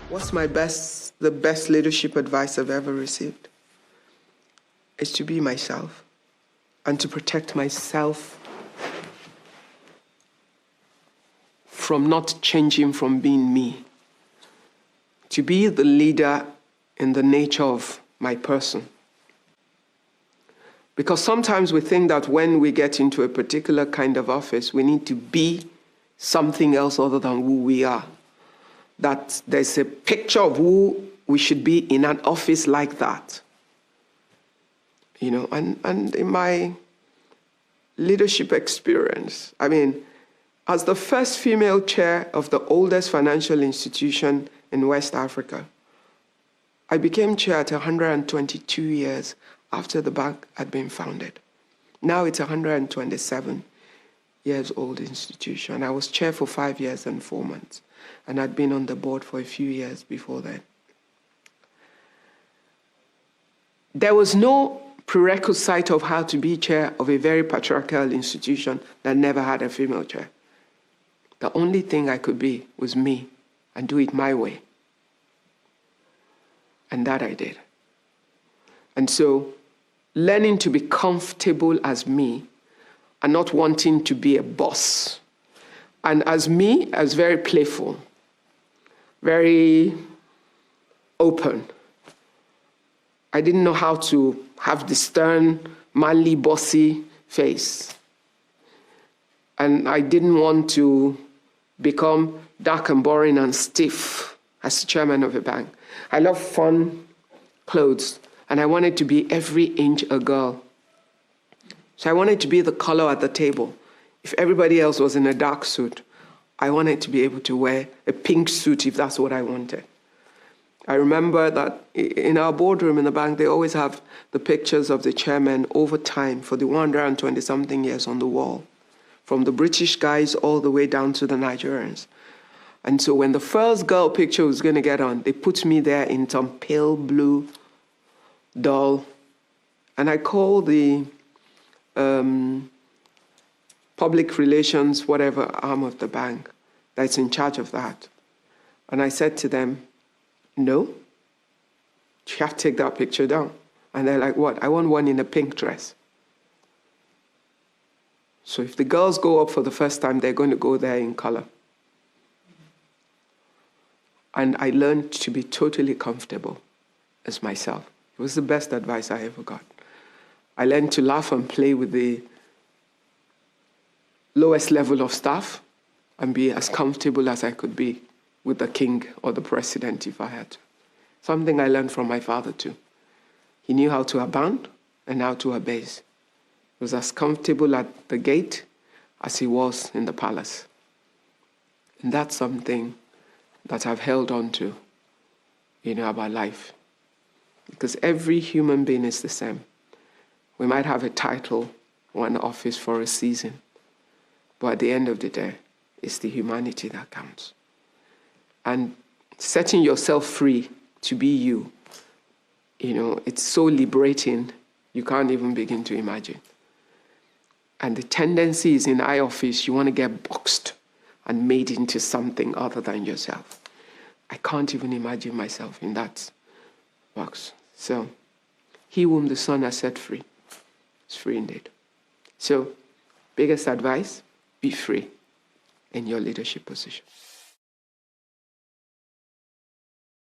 What's the best leadership advice I've ever received? Is to be myself and to protect myself from not changing from being me. To be the leader in the nature of my person. Because sometimes we think that when we get into a particular kind of office, we need to be something else other than who we are. That there's a picture of who we should be in an office like that. You know, and in my leadership experience, I mean, as the first female chair of the oldest financial institution in West Africa, I became chair at 122 years after the bank had been founded. Now it's a 127 years old institution. I was chair for 5 years and 4 months, and I'd been on the board for a few years before then. There was no prerequisite of how to be chair of a very patriarchal institution that never had a female chair. The only thing I could be was me and do it my way. And that I did. And so learning to be comfortable as me and not wanting to be a boss. And as me, I was very playful, very open. I didn't know how to have the stern, manly, bossy face. And I didn't want to become dark and boring and stiff as chairman of a bank. I love fun clothes, and I wanted to be every inch a girl. So I wanted to be the color at the table. If everybody else was in a dark suit, I wanted to be able to wear a pink suit if that's what I wanted. I remember that in our boardroom in the bank, they always have the pictures of the chairman over time for the 120-something years on the wall, from the British guys all the way down to the Nigerians. And so when the first girl picture was going to get on, they put me there in some pale blue doll. And I called the public relations, whatever arm of the bank that's in charge of that. And I said to them, no, you have to take that picture down. And they're like, what? I want one in a pink dress. So if the girls go up for the first time, they're going to go there in color. And I learned to be totally comfortable as myself. It was the best advice I ever got. I learned to laugh and play with the lowest level of staff and be as comfortable as I could be with the king or the president if I had to. Something I learned from my father too. He knew how to abound and how to abase. He was as comfortable at the gate as he was in the palace. And that's something that I've held on to, about life. Because every human being is the same. We might have a title or an office for a season, but at the end of the day, it's the humanity that counts. And setting yourself free to be you, it's so liberating, you can't even begin to imagine. And the tendency is in our office, you want to get boxed and made into something other than yourself. I can't even imagine myself in that box. So, he whom the Son has set free is free indeed. So, biggest advice, be free in your leadership position.